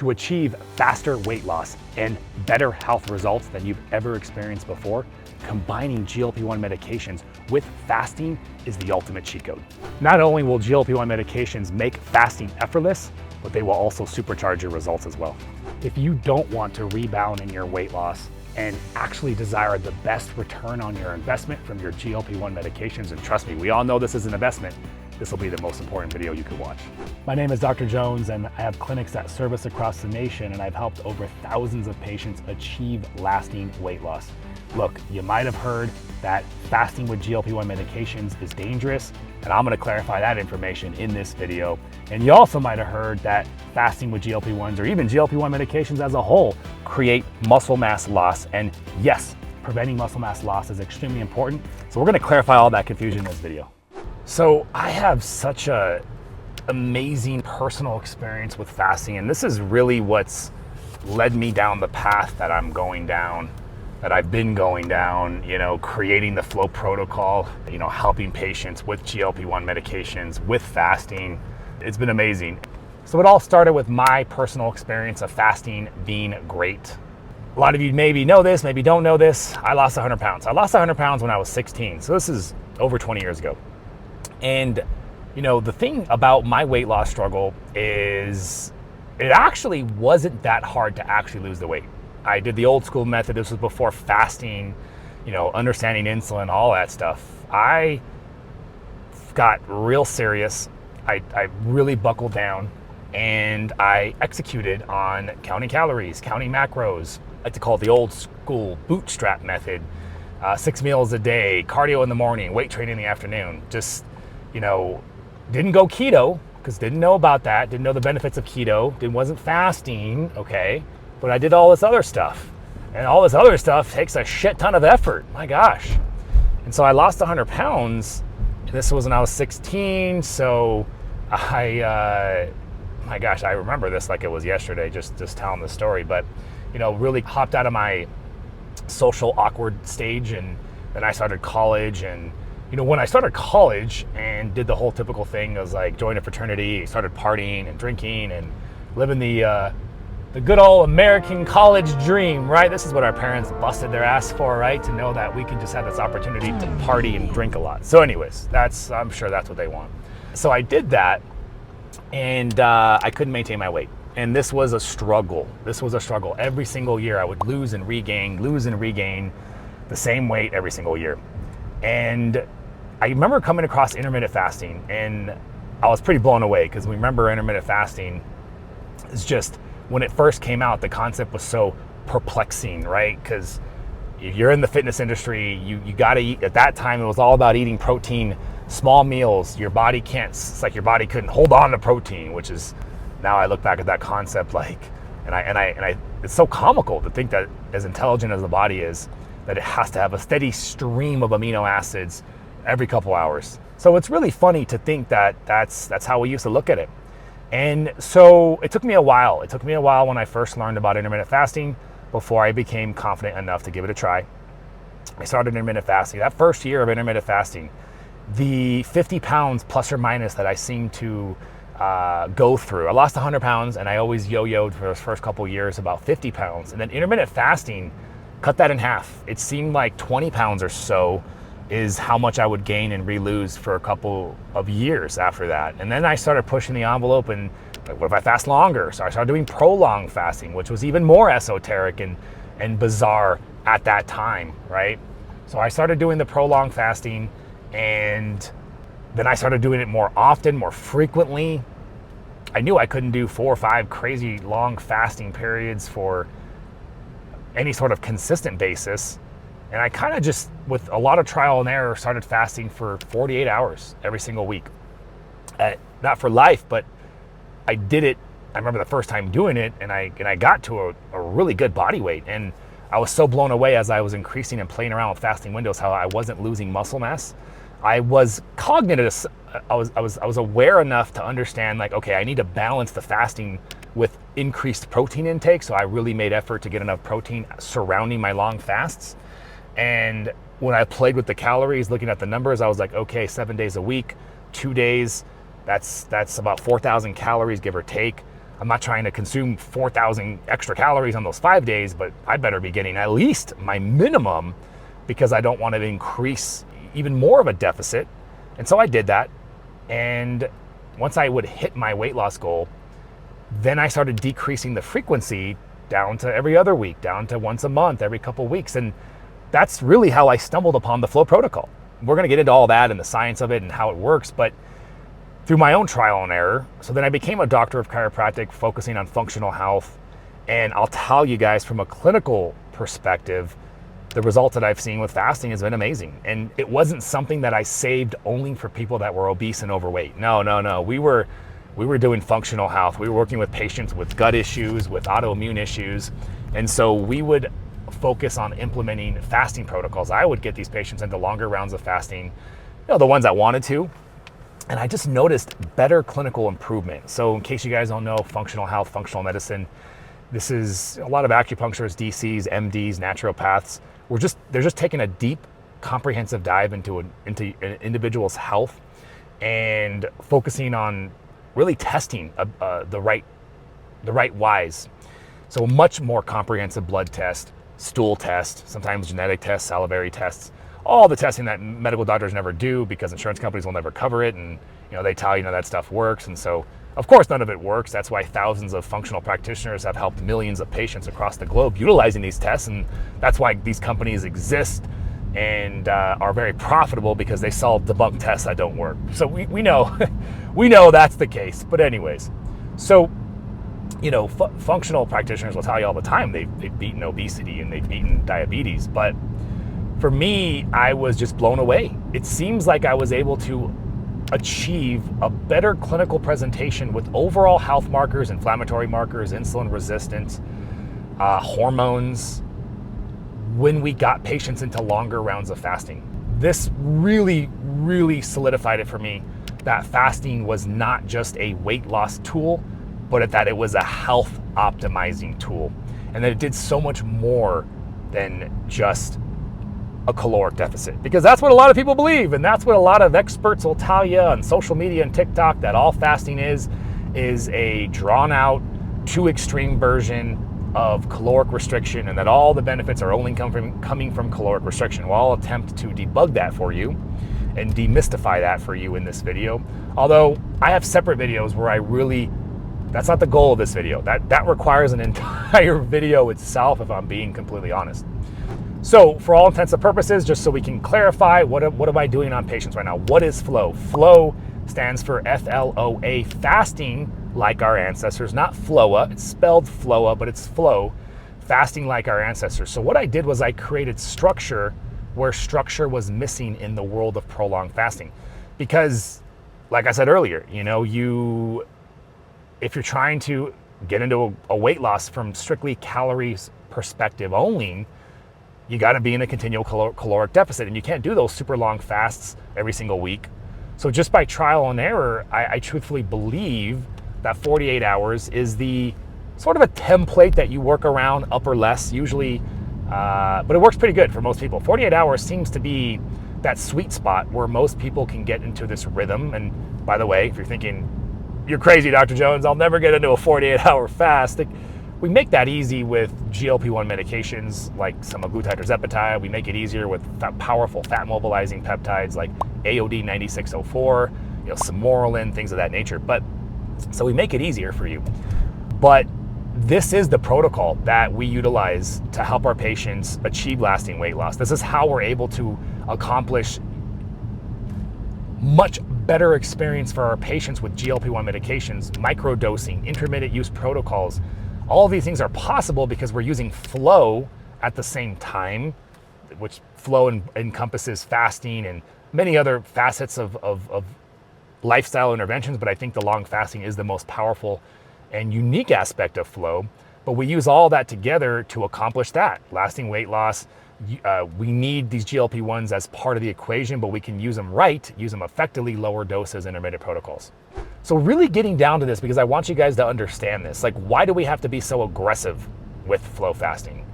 To achieve faster weight loss and better health results than you've ever experienced before, combining GLP-1 medications with fasting is the ultimate cheat code. Not only will GLP-1 medications make fasting effortless, but they will also supercharge your results as well. If you don't want to rebound in your weight loss and actually desire the best return on your investment from your GLP-1 medications, and trust me, we all know this is an investment, this will be the most important video you could watch. My name is Dr. Jones, and I have clinics that service across the nation, and I've helped over thousands of patients achieve lasting weight loss. Look, you might have heard that fasting with GLP-1 medications is dangerous, and I'm gonna clarify that information in this video. And you also might have heard that fasting with GLP-1s or even GLP-1 medications as a whole create muscle mass loss. And yes, preventing muscle mass loss is extremely important. So we're gonna clarify all that confusion in this video. So I have such a amazing personal experience with fasting, and this is really what's led me down the path that I'm going down, that I've been going down, creating the FLOA protocol, helping patients with GLP-1 medications, with fasting. It's been amazing. So it all started with my personal experience of fasting being great. A lot of you maybe know this, maybe don't know this. I lost 100 pounds. I lost 100 pounds when I was 16. So this is over 20 years ago. And, the thing about my weight loss struggle is it actually wasn't that hard to actually lose the weight. I did the old school method. This was before fasting, understanding insulin, all that stuff. I got real serious. I really buckled down, and I executed on counting calories, counting macros. I like to call it the old school bootstrap method. 6 meals a day, cardio in the morning, weight training in the afternoon. Just, didn't go keto because didn't know about that. Didn't know the benefits of keto. Wasn't fasting, okay? But I did all this other stuff. And all this other stuff takes a shit ton of effort. My gosh. And so I lost 100 pounds. This was when I was 16. So my gosh, I remember this like it was yesterday, just telling the story. But, really hopped out of my social awkward stage, and then I started college. And when I started college and did the whole typical thing, I was like joined a fraternity, started partying and drinking and living the good old American college dream, right? This is what our parents busted their ass for, right? To know that we can just have this opportunity to party and drink a lot. So anyways, I'm sure that's what they want. So I did that, and I couldn't maintain my weight. And this was a struggle. Every single year I would lose and regain the same weight every single year. And I remember coming across intermittent fasting, and I was pretty blown away because we remember intermittent fasting is just, when it first came out, the concept was so perplexing, right? Because if you're in the fitness industry, you got to eat. At that time, it was all about eating protein, small meals. Your body it's like your body couldn't hold on to protein, which is, now I look back at that concept and it's so comical to think that as intelligent as the body is, that it has to have a steady stream of amino acids every couple hours. So it's really funny to think that that's how we used to look at it. And so it took me a while. It took me a while when I first learned about intermittent fasting before I became confident enough to give it a try. I started intermittent fasting. That first year of intermittent fasting, the 50 pounds plus or minus that I seemed to go through, I lost 100 pounds, and I always yo-yoed for those first couple years about 50 pounds. And then intermittent fasting cut that in half. It seemed like 20 pounds or so is how much I would gain and re-lose for a couple of years after that. And then I started pushing the envelope, and like, what if I fast longer? So I started doing prolonged fasting, which was even more esoteric and bizarre at that time, right? So I started doing the prolonged fasting, and then I started doing it more often, more frequently. I knew I couldn't do 4 or 5 crazy long fasting periods for any sort of consistent basis. And I kind of just, with a lot of trial and error, started fasting for 48 hours every single week. Not for life, but I did it. I remember the first time doing it, and I got to a really good body weight. And I was so blown away as I was increasing and playing around with fasting windows, how I wasn't losing muscle mass. I was cognitive. I was aware enough to understand, like, okay, I need to balance the fasting with increased protein intake. So I really made effort to get enough protein surrounding my long fasts. And when I played with the calories, looking at the numbers, I was like, okay, 7 days a week, 2 days, that's about 4,000 calories, give or take. I'm not trying to consume 4,000 extra calories on those 5 days, but I better be getting at least my minimum because I don't want to increase even more of a deficit. And so I did that. And once I would hit my weight loss goal, then I started decreasing the frequency down to every other week, down to once a month, every couple weeks. And that's really how I stumbled upon the FLOA protocol. We're going to get into all that and the science of it and how it works, but through my own trial and error. So then I became a doctor of chiropractic focusing on functional health. And I'll tell you guys from a clinical perspective, the results that I've seen with fasting has been amazing. And it wasn't something that I saved only for people that were obese and overweight. No. We were doing functional health. We were working with patients with gut issues, with autoimmune issues. And so we would focus on implementing fasting protocols. I would get these patients into longer rounds of fasting, the ones that wanted to. And I just noticed better clinical improvement. So in case you guys don't know, functional health, functional medicine, this is a lot of acupuncturists, DCs, MDs, naturopaths. They're just taking a deep, comprehensive dive into an individual's health and focusing on really testing the right whys. So a much more comprehensive blood test, stool test, sometimes genetic tests, salivary tests, all the testing that medical doctors never do because insurance companies will never cover it, and they tell you that stuff works. And so of course none of it works. That's why thousands of functional practitioners have helped millions of patients across the globe utilizing these tests, and that's why these companies exist and are very profitable, because they sell debunked tests that don't work. So we know we know that's the case. But anyways, so functional practitioners will tell you all the time they've beaten obesity and they've beaten diabetes, but for me, I was just blown away. It seems like I was able to achieve a better clinical presentation with overall health markers, inflammatory markers, insulin resistance, hormones, when we got patients into longer rounds of fasting. This really, really solidified it for me that fasting was not just a weight loss tool, but that it was a health optimizing tool, and that it did so much more than just a caloric deficit, because that's what a lot of people believe, and that's what a lot of experts will tell you on social media and TikTok, that all fasting is a drawn out, too extreme version of caloric restriction, and that all the benefits are only coming from caloric restriction. Well, I'll attempt to debug that for you and demystify that for you in this video. Although I have separate videos where that's not the goal of this video. That requires an entire video itself, if I'm being completely honest. So for all intents and purposes, just so we can clarify, what am I doing on patients right now? What is FLOA? FLOA stands for FLOA, fasting like our ancestors, not FLOA. It's spelled FLOA, but it's FLOA, fasting like our ancestors. So what I did was I created structure where structure was missing in the world of prolonged fasting. Because, like I said earlier, if you're trying to get into a weight loss from strictly calories perspective only, you got to be in a continual caloric deficit, and you can't do those super long fasts every single week. So just by trial and error, I truthfully believe that 48 hours is the sort of a template that you work around, up or less usually, but it works pretty good for most people. 48 hours seems to be that sweet spot where most people can get into this rhythm. And by the way, if you're thinking, you're crazy, Dr. Jones, I'll never get into a 48-hour fast, we make that easy with GLP-1 medications like semaglutide or tirzepatide. We make it easier with powerful fat mobilizing peptides like AOD 9604, Semorolin, things of that nature. So we make it easier for you. But this is the protocol that we utilize to help our patients achieve lasting weight loss. This is how we're able to accomplish much better experience for our patients with GLP-1 medications, microdosing, intermittent use protocols. All of these things are possible because we're using FLOA at the same time, which FLOA encompasses fasting and many other facets of lifestyle interventions, but I think the long fasting is the most powerful and unique aspect of FLOA. But we use all that together to accomplish that, lasting weight loss. We need these GLP-1s as part of the equation, but we can use them right, use them effectively, lower doses, intermittent protocols. So really getting down to this, because I want you guys to understand this, like, why do we have to be so aggressive with FLOA fasting?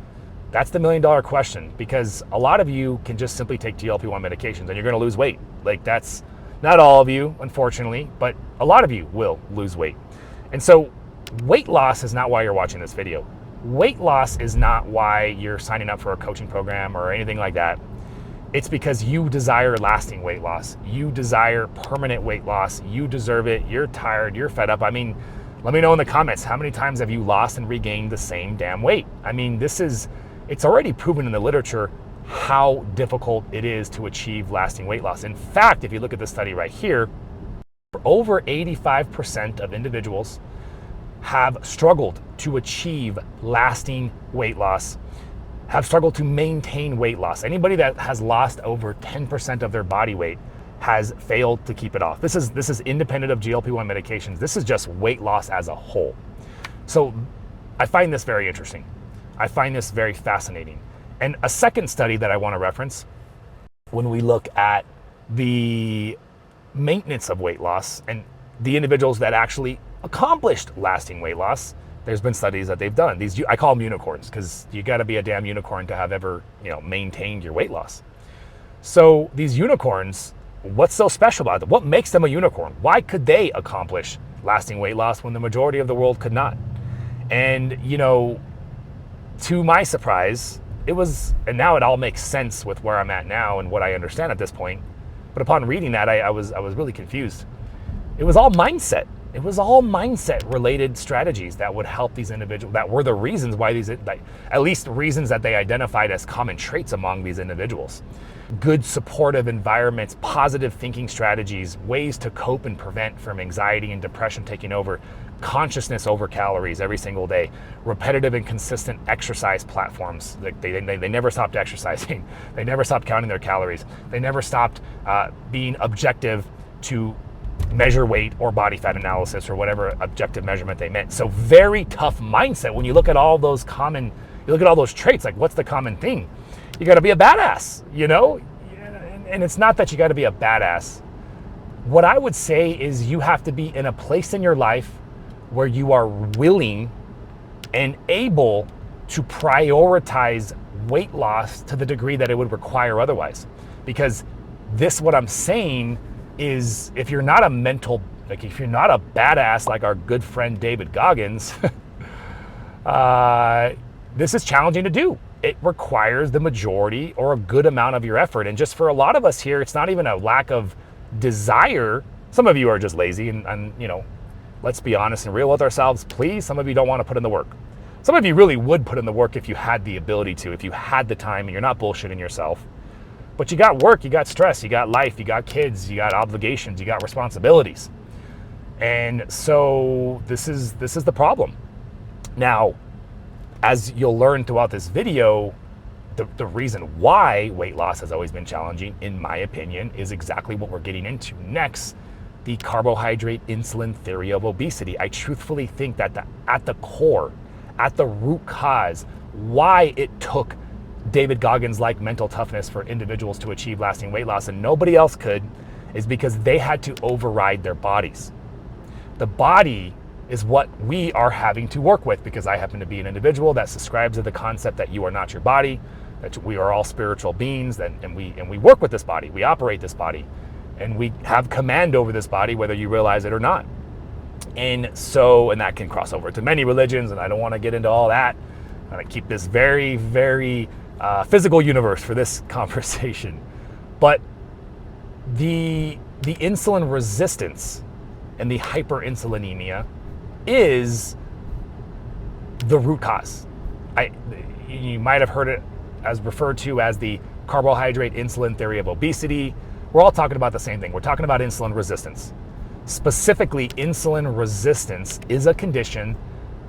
That's the million-dollar question, because a lot of you can just simply take GLP-1 medications and you're gonna lose weight. Like, that's not all of you, unfortunately, but a lot of you will lose weight. And so weight loss is not why you're watching this video. Weight loss is not why you're signing up for a coaching program or anything like that. It's because you desire lasting weight loss. You desire permanent weight loss. You deserve it. You're tired. You're fed up. I mean, let me know in the comments, how many times have you lost and regained the same damn weight? I mean, it's already proven in the literature how difficult it is to achieve lasting weight loss. In fact, if you look at this study right here, over 85% of individuals have struggled to achieve lasting weight loss, have struggled to maintain weight loss. Anybody that has lost over 10% of their body weight has failed to keep it off. This is independent of GLP-1 medications. This is just weight loss as a whole. So I find this very interesting. I find this very fascinating. And a second study that I want to reference when we look at the maintenance of weight loss and the individuals that actually accomplished lasting weight loss, there's been studies that they've done. I call them unicorns, because you got to be a damn unicorn to have ever, maintained your weight loss. So these unicorns, what's so special about them? What makes them a unicorn? Why could they accomplish lasting weight loss when the majority of the world could not? And, to my surprise, and now it all makes sense with where I'm at now and what I understand at this point. But upon reading that, I was really confused. It was all mindset. It was all mindset related strategies that would help these individuals, that were the reasons why at least reasons that they identified as common traits among these individuals. Good supportive environments, positive thinking strategies, ways to cope and prevent from anxiety and depression taking over, consciousness over calories every single day, repetitive and consistent exercise platforms. They never stopped exercising. They never stopped counting their calories. They never stopped being objective to measure weight or body fat analysis or whatever objective measurement they meant. So very tough mindset. When you look at all those traits, like what's the common thing? You got to be a badass, and it's not that you got to be a badass. What I would say is you have to be in a place in your life where you are willing and able to prioritize weight loss to the degree that it would require otherwise. Because what I'm saying is, if you're not a badass like our good friend David Goggins, this is challenging to do. It requires the majority or a good amount of your effort. And just for a lot of us here, it's not even a lack of desire. Some of you are just lazy and let's be honest and real with ourselves, please. Some of you don't want to put in the work. Some of you really would put in the work if you had the ability to, if you had the time and you're not bullshitting yourself. But you got work, you got stress, you got life, you got kids, you got obligations, you got responsibilities. And so this is the problem. Now, as you'll learn throughout this video, the reason why weight loss has always been challenging, in my opinion, is exactly what we're getting into next, the carbohydrate insulin theory of obesity. I truthfully think that at the core, at the root cause, why it took David Goggins-like mental toughness for individuals to achieve lasting weight loss and nobody else could, is because they had to override their bodies. The body is what we are having to work with, because I happen to be an individual that subscribes to the concept that you are not your body, that we are all spiritual beings, and we work with this body, we operate this body, and we have command over this body whether you realize it or not. And that can cross over to many religions, and I don't want to get into all that. I'm going to keep this very, very physical universe for this conversation. But the insulin resistance and the hyperinsulinemia is the root cause. You might have heard it as referred to as the carbohydrate insulin theory of obesity. We're all talking about the same thing. We're talking about insulin resistance. Specifically, insulin resistance is a condition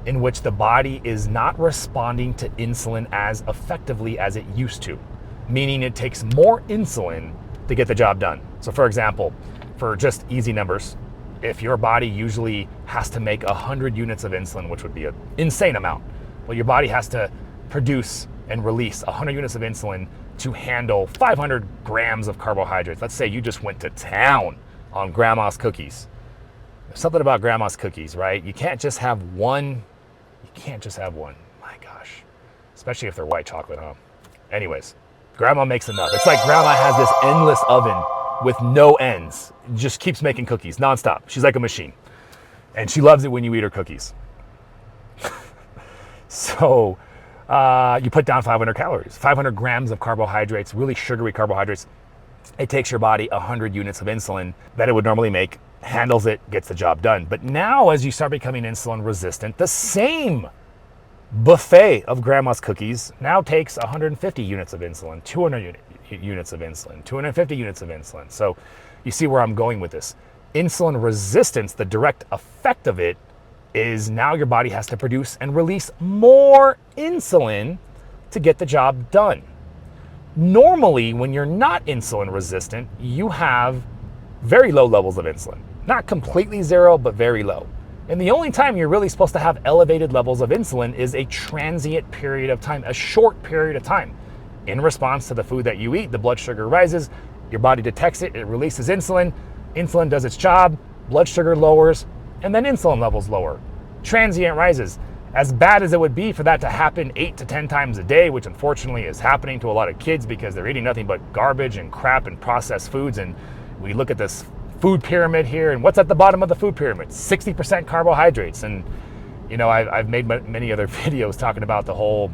in which the body is not responding to insulin as effectively as it used to, meaning it takes more insulin to get the job done. So for example, for just easy numbers, if your body usually has to make 100 units of insulin, which would be an insane amount, well, your body has to produce and release 100 units of insulin to handle 500 grams of carbohydrates. Let's say you just went to town on grandma's cookies. There's something about grandma's cookies, right? You can't just have one. My gosh. Especially if they're white chocolate, huh? Anyways, grandma makes enough. It's like grandma has this endless oven with no ends. Just keeps making cookies nonstop. She's like a machine. And she loves it when you eat her cookies. So you put down 500 calories, 500 grams of carbohydrates, really sugary carbohydrates. It takes your body 100 units of insulin that it would normally make, handles it, gets the job done. But now as you start becoming insulin resistant, the same buffet of grandma's cookies now takes 150 units of insulin, 200 units of insulin, 250 units of insulin. So you see where I'm going with this. Insulin resistance, the direct effect of it is now your body has to produce and release more insulin to get the job done. Normally, when you're not insulin resistant, you have very low levels of insulin. Not completely zero, but very low. And the only time you're really supposed to have elevated levels of insulin is a transient period of time, a short period of time. In response to the food that you eat, the blood sugar rises, your body detects it, it releases insulin, insulin does its job, blood sugar lowers, and then insulin levels lower. Transient rises. As bad as it would be for that to happen 8 to 10 times a day, which unfortunately is happening to a lot of kids because they're eating nothing but garbage and crap and processed foods, and we look at this food pyramid here, and what's at the bottom of the food pyramid? 60% carbohydrates. And you know, I've made many other videos talking about the whole,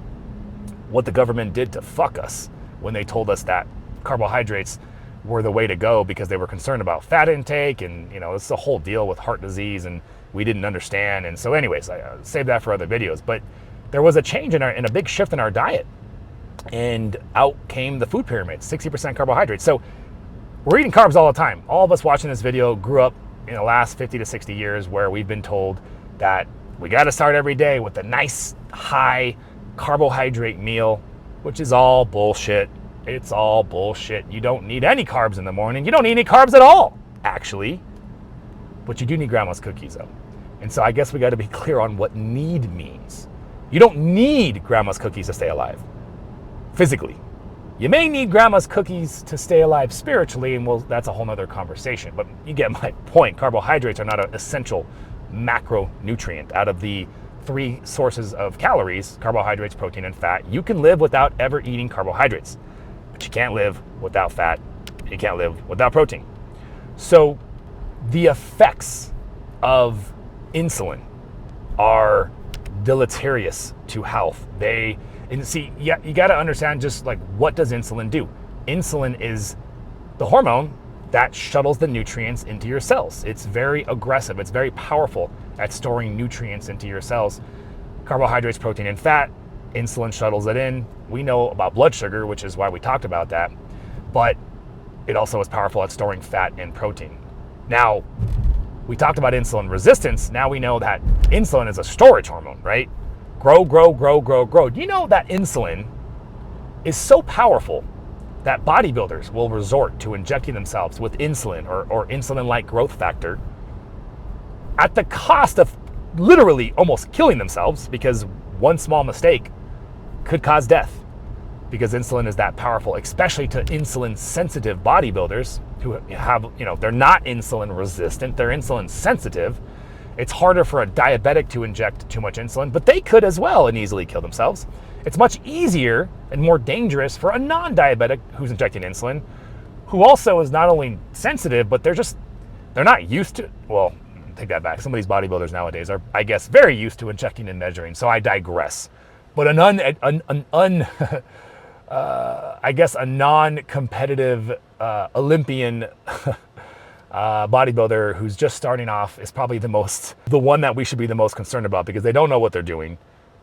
what the government did to fuck us when they told us that carbohydrates were the way to go because they were concerned about fat intake, and you know, it's the whole deal with heart disease, and we didn't understand. And so anyways, I saved that for other videos. But there was a change in a big shift in our diet, and out came the food pyramid, 60% carbohydrates. So we're eating carbs all the time. All of us watching this video grew up in the last 50 to 60 years where we've been told that we got to start every day with a nice high carbohydrate meal, which is all bullshit. It's all bullshit. You don't need any carbs in the morning. You don't need any carbs at all, actually. But you do need grandma's cookies, though. And so I guess we got to be clear on what need means. You don't need grandma's cookies to stay alive, physically. You may need grandma's cookies to stay alive spiritually, and well, that's a whole nother conversation. But you get my point. Carbohydrates are not an essential macronutrient. Out of the 3 sources of calories, carbohydrates, protein, and fat, you can live without ever eating carbohydrates. But you can't live without fat. You can't live without protein. So the effects of insulin are deleterious to health. And see, yeah, you got to understand just like, what does insulin do? Insulin is the hormone that shuttles the nutrients into your cells. It's very aggressive. It's very powerful at storing nutrients into your cells. Carbohydrates, protein, and fat, insulin shuttles it in. We know about blood sugar, which is why we talked about that, but it also is powerful at storing fat and protein. Now, we talked about insulin resistance. Now we know that insulin is a storage hormone, right? Grow, grow, grow, grow, grow. Do you know that insulin is so powerful that bodybuilders will resort to injecting themselves with insulin or insulin-like growth factor at the cost of literally almost killing themselves, because one small mistake could cause death, because insulin is that powerful, especially to insulin-sensitive bodybuilders who have, you know, they're not insulin resistant, they're insulin sensitive. It's harder for a diabetic to inject too much insulin, but they could as well and easily kill themselves. It's much easier and more dangerous for a non-diabetic who's injecting insulin, who also is not only sensitive, but they're not used to, well, take that back. Some of these bodybuilders nowadays are, I guess, very used to injecting and measuring, so I digress. But I guess a non-competitive Olympian bodybuilder who's just starting off is probably the one that we should be the most concerned about, because they don't know what they're doing,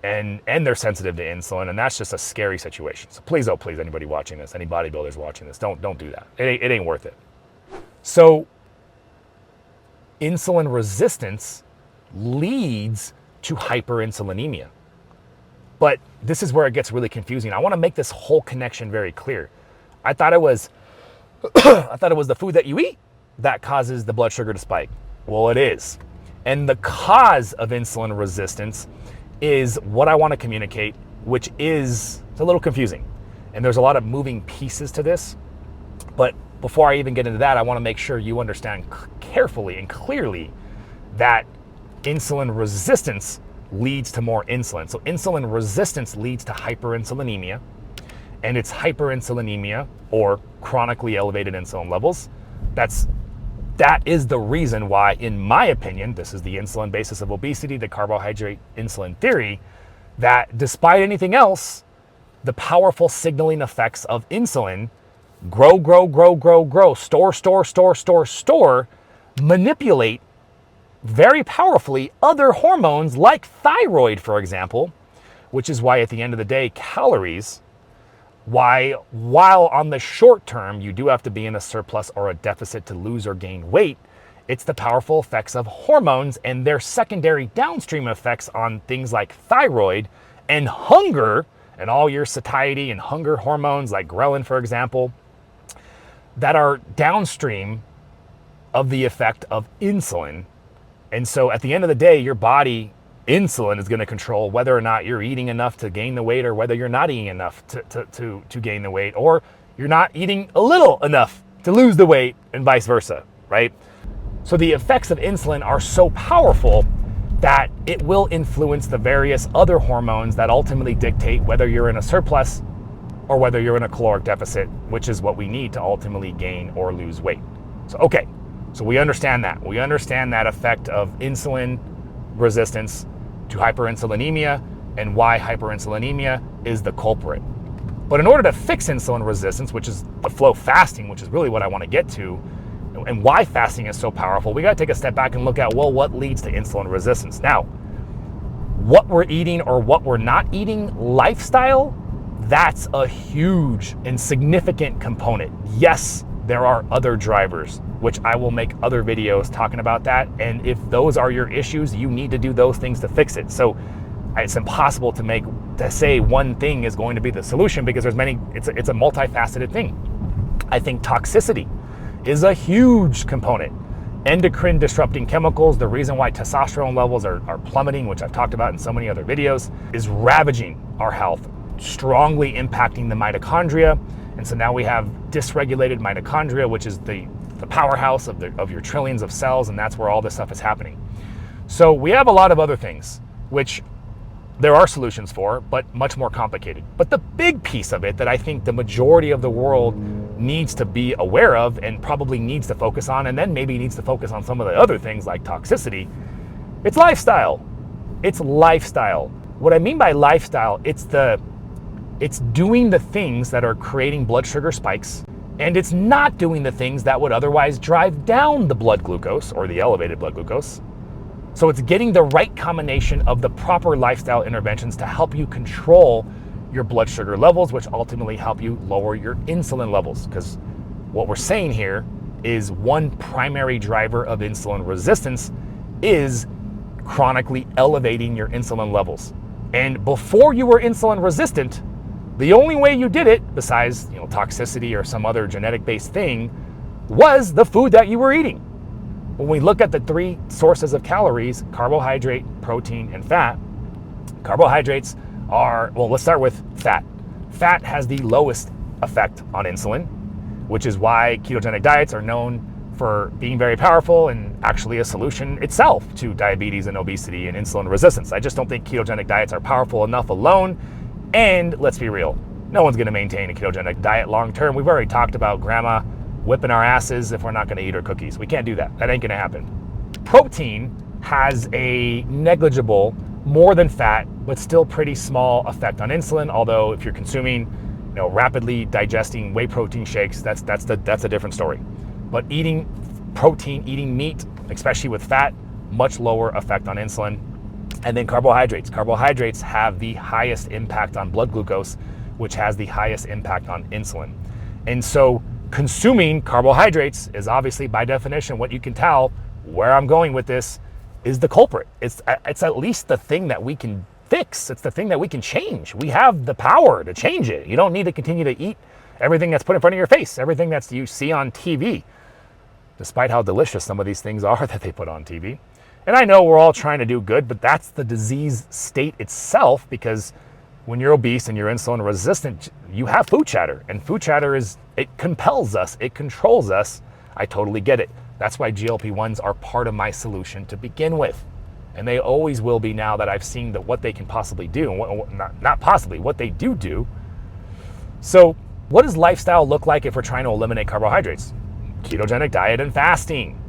and they're sensitive to insulin, and that's just a scary situation. So please, oh please, anybody watching this, any bodybuilders watching this, don't do that. It ain't worth it. So insulin resistance leads to hyperinsulinemia. But this is where it gets really confusing. I want to make this whole connection very clear. I thought it was the food that you eat that causes the blood sugar to spike. Well, it is. And the cause of insulin resistance is what I want to communicate, which is, it's a little confusing. And there's a lot of moving pieces to this. But before I even get into that, I want to make sure you understand carefully and clearly that insulin resistance leads to more insulin. So insulin resistance leads to hyperinsulinemia, and it's hyperinsulinemia, or chronically elevated insulin levels. That is the reason why, in my opinion, this is the insulin basis of obesity, the carbohydrate insulin theory, that despite anything else, the powerful signaling effects of insulin grow, store, manipulate very powerfully other hormones like thyroid, for example, which is why at the end of the day, calories, while on the short term, you do have to be in a surplus or a deficit to lose or gain weight, it's the powerful effects of hormones and their secondary downstream effects on things like thyroid and hunger and all your satiety and hunger hormones like ghrelin, for example, that are downstream of the effect of insulin. And so at the end of the day, your body, insulin is going to control whether or not you're eating enough to gain the weight or whether you're not eating enough to gain the weight, or you're not eating a little enough to lose the weight and vice versa, right? So the effects of insulin are so powerful that it will influence the various other hormones that ultimately dictate whether you're in a surplus or whether you're in a caloric deficit, which is what we need to ultimately gain or lose weight. So, okay, so we understand that. We understand that effect of insulin resistance to hyperinsulinemia and why hyperinsulinemia is the culprit. But in order to fix insulin resistance, which is the FLOA fasting, which is really what I want to get to, and why fasting is so powerful, we got to take a step back and look at, well, what leads to insulin resistance? Now, what we're eating or what we're not eating, lifestyle, that's a huge and significant component. Yes, there are other drivers, which I will make other videos talking about that. And if those are your issues, you need to do those things to fix it. So it's impossible to say one thing is going to be the solution, because there's many, it's a multifaceted thing. I think toxicity is a huge component. Endocrine disrupting chemicals, the reason why testosterone levels are plummeting, which I've talked about in so many other videos, is ravaging our health, strongly impacting the mitochondria. And so now we have dysregulated mitochondria, which is the powerhouse of your trillions of cells, and that's where all this stuff is happening. So we have a lot of other things, which there are solutions for, but much more complicated. But the big piece of it that I think the majority of the world needs to be aware of and probably needs to focus on, and then maybe needs to focus on some of the other things like toxicity, it's lifestyle. It's lifestyle. What I mean by lifestyle, it's doing the things that are creating blood sugar spikes, and it's not doing the things that would otherwise drive down the blood glucose or the elevated blood glucose. So it's getting the right combination of the proper lifestyle interventions to help you control your blood sugar levels, which ultimately help you lower your insulin levels. Because what we're saying here is one primary driver of insulin resistance is chronically elevating your insulin levels. And before you were insulin resistant, the only way you did it, besides toxicity or some other genetic-based thing, was the food that you were eating. When we look at the three sources of calories, carbohydrate, protein, and fat, carbohydrates are, well, let's start with fat. Fat has the lowest effect on insulin, which is why ketogenic diets are known for being very powerful and actually a solution itself to diabetes and obesity and insulin resistance. I just don't think ketogenic diets are powerful enough alone. And let's be real, no one's going to maintain a ketogenic diet long term. We've already talked about grandma whipping our asses if we're not going to eat our cookies. We can't do that. That ain't going to happen. Protein has a negligible, more than fat, but still pretty small effect on insulin. Although if you're consuming, rapidly digesting whey protein shakes, that's a different story. But eating protein, eating meat, especially with fat, much lower effect on insulin. And then carbohydrates. Carbohydrates have the highest impact on blood glucose, which has the highest impact on insulin. And so consuming carbohydrates is obviously, by definition, what you can tell where I'm going with this is the culprit. It's at least the thing that we can fix. It's the thing that we can change. We have the power to change it. You don't need to continue to eat everything that's put in front of your face, everything that you see on TV, despite how delicious some of these things are that they put on TV. And I know we're all trying to do good, but that's the disease state itself, because when you're obese and you're insulin resistant, you have food chatter. And food chatter it compels us, it controls us. I totally get it. That's why GLP-1s are part of my solution to begin with. And they always will be now that I've seen what they can possibly do, and what they do. So what does lifestyle look like if we're trying to eliminate carbohydrates? Ketogenic diet and fasting.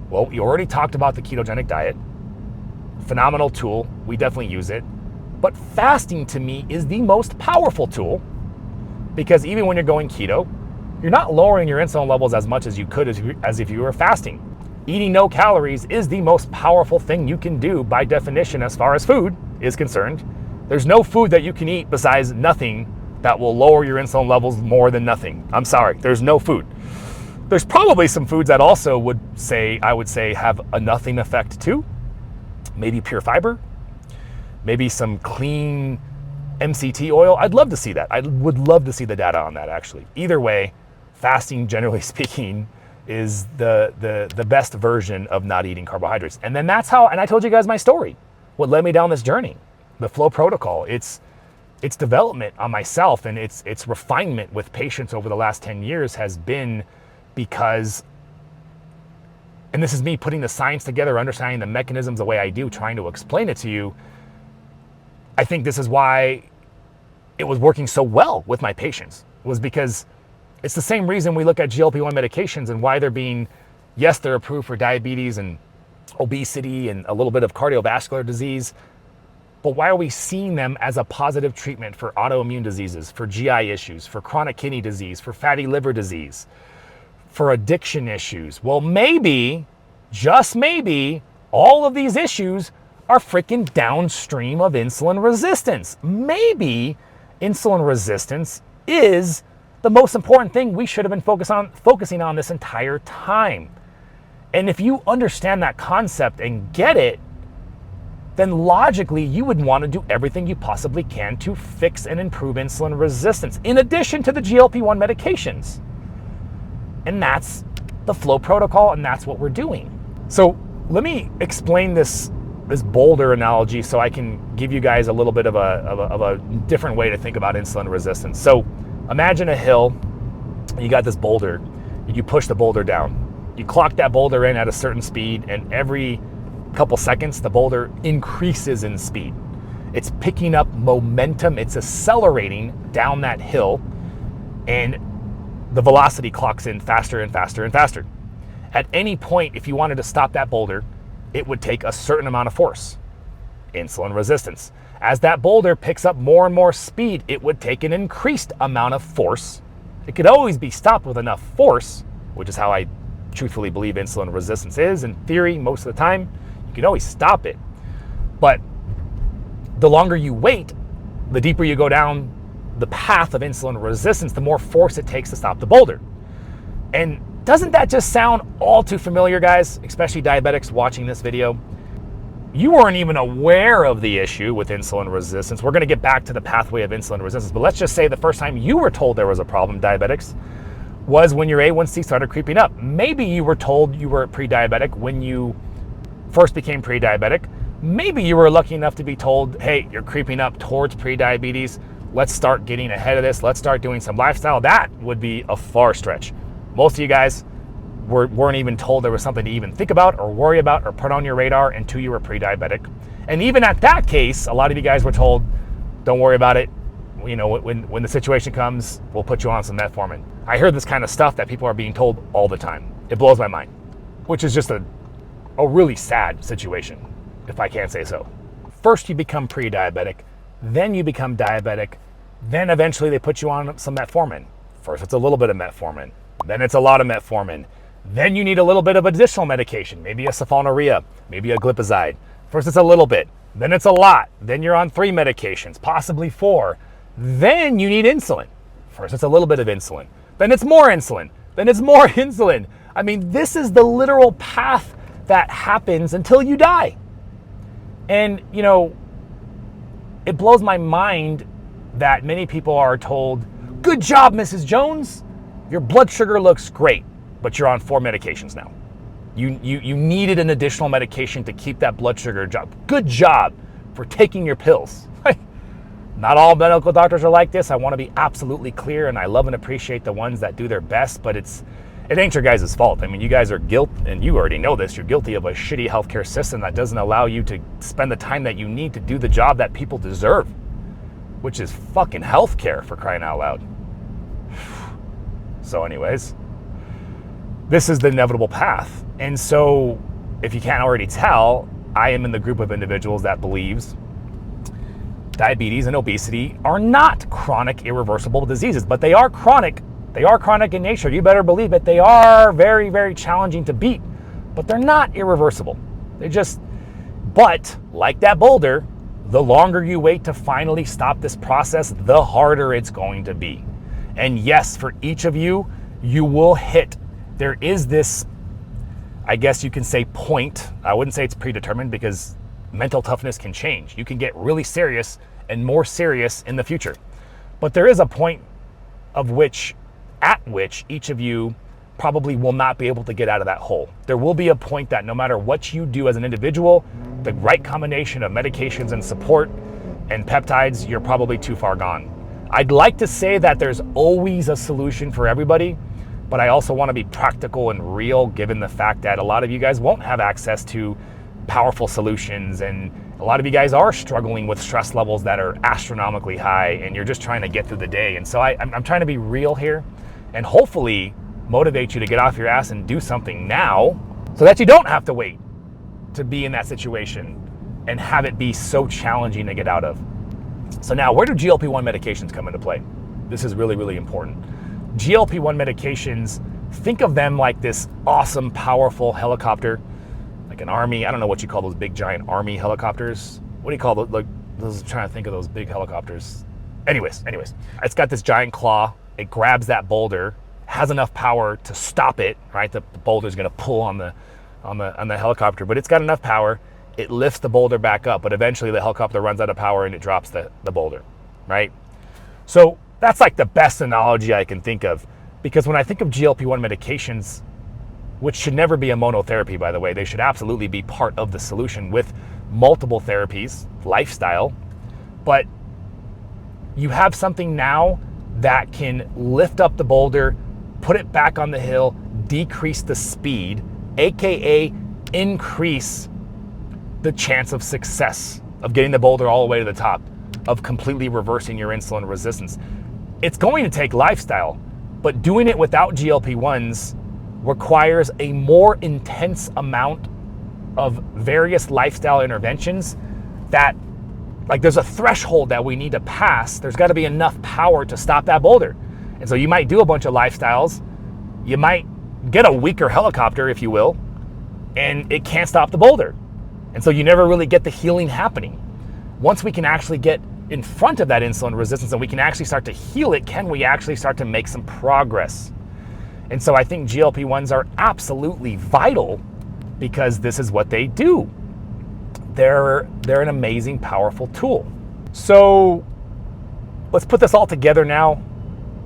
Well, you already talked about the ketogenic diet. Phenomenal tool. We definitely use it. But fasting to me is the most powerful tool, because even when you're going keto, you're not lowering your insulin levels as much as you could as if you were fasting. Eating no calories is the most powerful thing you can do by definition as far as food is concerned. There's no food that you can eat besides nothing that will lower your insulin levels more than nothing. I'm sorry, there's no food. There's probably some foods that also I would say have a nothing effect too. Maybe pure fiber, maybe some clean MCT oil. I'd love to see that. I would love to see the data on that actually. Either way, fasting, generally speaking, is the best version of not eating carbohydrates. And then that's how, and I told you guys my story, what led me down this journey, the FLOA protocol. Its development on myself and its refinement with patients over the last 10 years has been because, and this is me putting the science together, understanding the mechanisms the way I do, trying to explain it to you. I think this is why it was working so well with my patients, was because it's the same reason we look at GLP-1 medications and why they're being, yes, they're approved for diabetes and obesity and a little bit of cardiovascular disease, but why are we seeing them as a positive treatment for autoimmune diseases, for GI issues, for chronic kidney disease, for fatty liver disease, for addiction issues? Well, maybe, just maybe, all of these issues are freaking downstream of insulin resistance. Maybe insulin resistance is the most important thing we should have been focusing on this entire time. And if you understand that concept and get it, then logically you would want to do everything you possibly can to fix and improve insulin resistance, in addition to the GLP-1 medications. And that's the FLOA protocol, and that's what we're doing. So let me explain this boulder analogy so I can give you guys a little bit of a different way to think about insulin resistance. So imagine a hill, you got this boulder, and you push the boulder down. You clock that boulder in at a certain speed, and every couple seconds, the boulder increases in speed. It's picking up momentum, it's accelerating down that hill, and the velocity clocks in faster and faster and faster. At any point, if you wanted to stop that boulder, it would take a certain amount of force, insulin resistance. As that boulder picks up more and more speed, it would take an increased amount of force. It could always be stopped with enough force, which is how I truthfully believe insulin resistance is. In theory, most of the time, you can always stop it. But the longer you wait, the deeper you go down the path of insulin resistance, the more force it takes to stop the boulder. And doesn't that just sound all too familiar, guys, especially diabetics watching this video? You weren't even aware of the issue with insulin resistance. We're going to get back to the pathway of insulin resistance, but let's just say the first time you were told there was a problem, diabetics, was when your A1C started creeping up. Maybe you were told you were pre-diabetic when you first became pre-diabetic. Maybe you were lucky enough to be told, hey, you're creeping up towards pre-diabetes. Let's start getting ahead of this. Let's start doing some lifestyle. That would be a far stretch. Most of you guys weren't even told there was something to even think about or worry about or put on your radar until you were pre-diabetic. And even at that case, a lot of you guys were told, don't worry about it. You know, when the situation comes, we'll put you on some metformin. I hear this kind of stuff that people are being told all the time. It blows my mind, which is just a really sad situation, if I can't say so. First you become pre-diabetic, then you become diabetic, then eventually they put you on some metformin. First it's a little bit of metformin, then it's a lot of metformin. Then you need a little bit of additional medication, maybe a sulfonylurea, maybe a glipizide. First it's a little bit, then it's a lot. Then you're on 3 medications, possibly 4. Then you need insulin. First it's a little bit of insulin, then it's more insulin, then it's more insulin. I mean, this is the literal path that happens until you die. And, you know, it blows my mind that many people are told, good job, Mrs. Jones. Your blood sugar looks great, but you're on 4 medications now. You needed an additional medication to keep that blood sugar job. Good job for taking your pills. Not all medical doctors are like this. I want to be absolutely clear, and I love and appreciate the ones that do their best, but it ain't your guys' fault. I mean, you guys are and you already know this, you're guilty of a shitty healthcare system that doesn't allow you to spend the time that you need to do the job that people deserve, which is fucking healthcare, for crying out loud. So anyways, this is the inevitable path. And so if you can't already tell, I am in the group of individuals that believes diabetes and obesity are not chronic irreversible diseases, but they are chronic. They are chronic in nature. You better believe it. They are very, very challenging to beat, but they're not irreversible. But like that boulder, the longer you wait to finally stop this process, the harder it's going to be. And yes, for each of you, you will hit. There is this, I guess you can say, point. I wouldn't say it's predetermined because mental toughness can change. You can get really serious and more serious in the future. But there is a point at which each of you probably will not be able to get out of that hole. There will be a point that no matter what you do as an individual, the right combination of medications and support and peptides, you're probably too far gone. I'd like to say that there's always a solution for everybody, but I also want to be practical and real given the fact that a lot of you guys won't have access to powerful solutions, and a lot of you guys are struggling with stress levels that are astronomically high, and you're just trying to get through the day. And so I'm trying to be real here and hopefully motivate you to get off your ass and do something now so that you don't have to wait to be in that situation and have it be so challenging to get out of. So now, where do GLP-1 medications come into play? This is really, really important. GLP-1 medications, think of them like this awesome, powerful helicopter, like an army. I don't know what you call those big, giant army helicopters. What do you call those? Like, I'm trying to think of those big helicopters. Anyways, it's got this giant claw. It grabs that boulder, has enough power to stop it, right? The boulder's gonna pull on the helicopter, but it's got enough power. It lifts the boulder back up, but eventually the helicopter runs out of power and it drops the boulder, right? So that's like the best analogy I can think of, because when I think of GLP-1 medications, which should never be a monotherapy, by the way, they should absolutely be part of the solution with multiple therapies, lifestyle, but you have something now that can lift up the boulder, put it back on the hill, decrease the speed, AKA increase the chance of success, of getting the boulder all the way to the top, of completely reversing your insulin resistance. It's going to take lifestyle, but doing it without GLP-1s requires a more intense amount of various lifestyle interventions that, like, there's a threshold that we need to pass. There's got to be enough power to stop that boulder. And so you might do a bunch of lifestyles, you might get a weaker helicopter, if you will, and it can't stop the boulder. And so you never really get the healing happening. Once we can actually get in front of that insulin resistance and we can actually start to heal it, can we actually start to make some progress? And so I think GLP-1s are absolutely vital because this is what they do. They're an amazing, powerful tool. So let's put this all together now.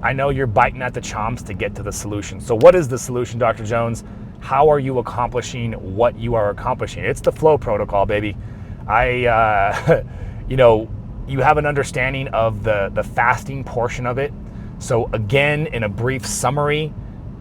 I know you're biting at the chomps to get to the solution. So what is the solution, Dr. Jones? How are you accomplishing what you are accomplishing? It's the FLOA protocol, baby. You have an understanding of the fasting portion of it. So again, in a brief summary,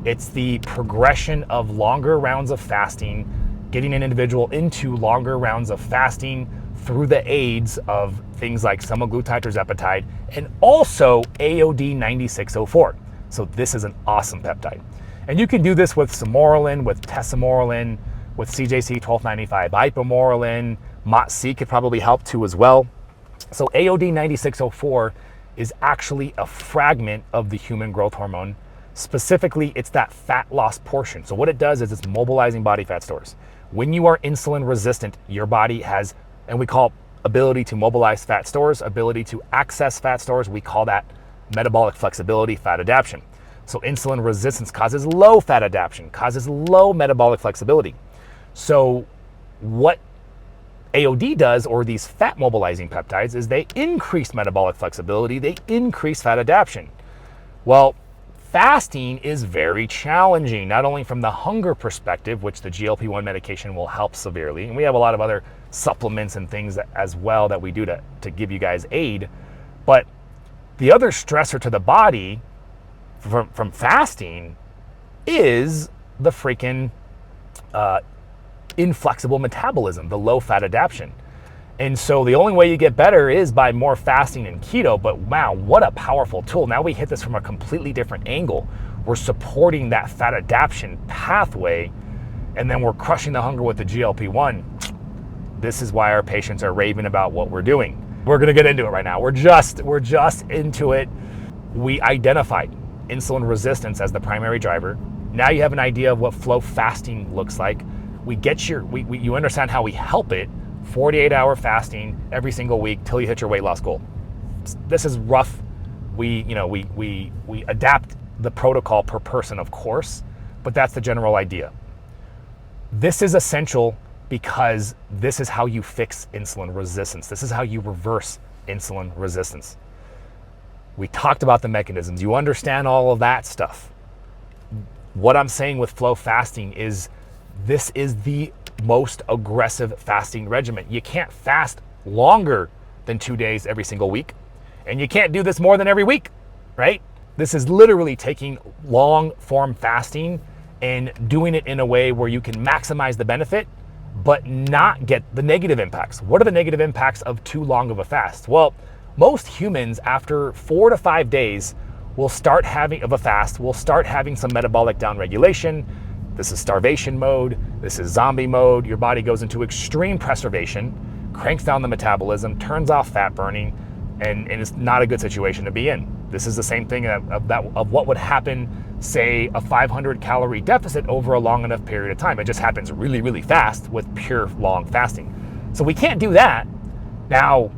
it's the progression of longer rounds of fasting, getting an individual into longer rounds of fasting through the aids of things like semaglutide, tirzepatide, and also AOD 9604. So this is an awesome peptide. And you can do this with samorelin, with tesamorelin, with CJC 1295, ipamorelin, MOTC could probably help too as well. So AOD 9604 is actually a fragment of the human growth hormone. Specifically, it's that fat loss portion. So what it does is it's mobilizing body fat stores. When you are insulin resistant, your body has, and we call ability to mobilize fat stores, ability to access fat stores, we call that metabolic flexibility, fat adaptation. So insulin resistance causes low fat adaptation, causes low metabolic flexibility. So what AOD does, or these fat mobilizing peptides, is they increase metabolic flexibility, they increase fat adaptation. Well, fasting is very challenging, not only from the hunger perspective, which the GLP-1 medication will help severely, and we have a lot of other supplements and things as well that we do to give you guys aid, but the other stressor to the body from fasting is the freaking inflexible metabolism, the low fat adaptation. And so the only way you get better is by more fasting and keto, but wow, what a powerful tool. Now we hit this from a completely different angle. We're supporting that fat adaptation pathway, and then we're crushing the hunger with the GLP-1. This is why our patients are raving about what we're doing. we're gonna get into it right now. We're just into it. We identified insulin resistance as the primary driver. Now you have an idea of what FLOA fasting looks like. You understand how we help it. 48-hour fasting every single week till you hit your weight loss goal. This is rough. We adapt the protocol per person, of course, but that's the general idea. This is essential because this is how you fix insulin resistance. This is how you reverse insulin resistance. We talked about the mechanisms. You understand all of that stuff. What I'm saying with FLOA fasting is this is the most aggressive fasting regimen. You can't fast longer than 2 days every single week, and you can't do this more than every week, right? This is literally taking long form fasting and doing it in a way where you can maximize the benefit, but not get the negative impacts. What are the negative impacts of too long of a fast? Well, most humans after 4 to 5 days will start having some metabolic downregulation. This is starvation mode. This is zombie mode. Your body goes into extreme preservation, cranks down the metabolism, turns off fat burning, and it's not a good situation to be in. This is the same thing of what would happen, say, a 500 calorie deficit over a long enough period of time. It just happens really, really fast with pure long fasting. So we can't do that. Now,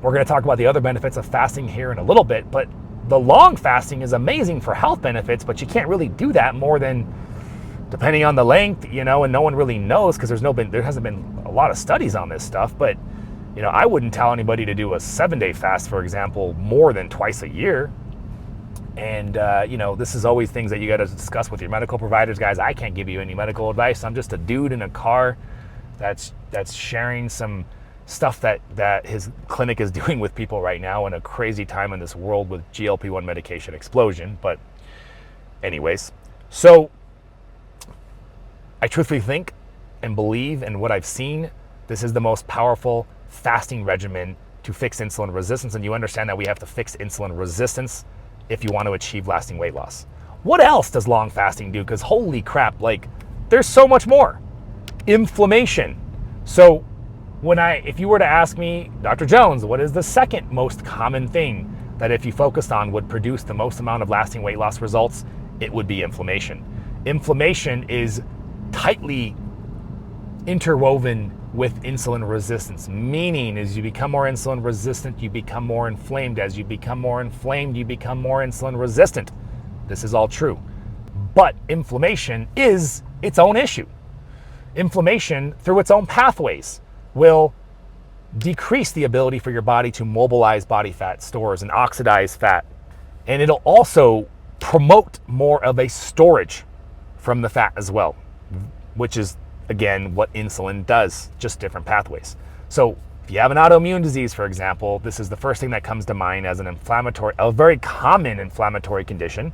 we're going to talk about the other benefits of fasting here in a little bit, but the long fasting is amazing for health benefits, but you can't really do that more than, depending on the length, and no one really knows because there hasn't been a lot of studies on this stuff, but I wouldn't tell anybody to do a 7-day fast, for example, more than twice a year. And, this is always things that you got to discuss with your medical providers, guys. I can't give you any medical advice. I'm just a dude in a car that's sharing some stuff that his clinic is doing with people right now in a crazy time in this world with GLP-1 medication explosion. But anyways, so I truthfully think and believe, and what I've seen, this is the most powerful fasting regimen to fix insulin resistance. And you understand that we have to fix insulin resistance if you want to achieve lasting weight loss. What else does long fasting do? Because holy crap, there's so much more. Inflammation. So if you were to ask me, Dr. Jones, what is the second most common thing that if you focused on would produce the most amount of lasting weight loss results, it would be inflammation. Inflammation is tightly interwoven with insulin resistance, meaning as you become more insulin resistant, you become more inflamed. As you become more inflamed, you become more insulin resistant. This is all true. But inflammation is its own issue. Inflammation, through its own pathways, will decrease the ability for your body to mobilize body fat stores and oxidize fat. And it'll also promote more of a storage from the fat as well, which is, again, what insulin does, just different pathways. So if you have an autoimmune disease, for example, this is the first thing that comes to mind as a very common inflammatory condition.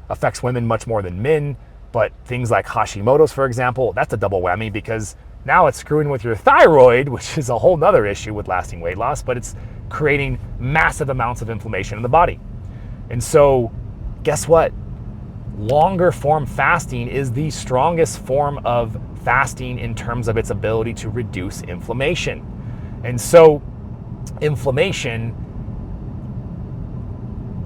Affects women much more than men, but things like Hashimoto's, for example, that's a double whammy because now it's screwing with your thyroid, which is a whole nother issue with lasting weight loss, but it's creating massive amounts of inflammation in the body. And so guess what? Longer form fasting is the strongest form of fasting in terms of its ability to reduce inflammation. And so inflammation,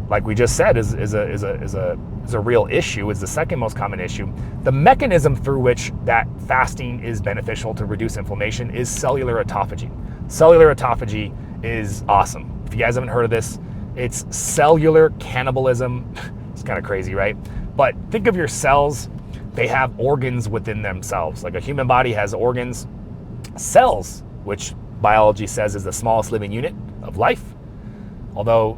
like we just said, is a real issue. It's the second most common issue. The mechanism through which that fasting is beneficial to reduce inflammation is cellular autophagy. Cellular autophagy is awesome. If you guys haven't heard of this, it's cellular cannibalism. It's kind of crazy, right? But think of your cells. They have organs within themselves. Like a human body has organs. Cells, which biology says is the smallest living unit of life, although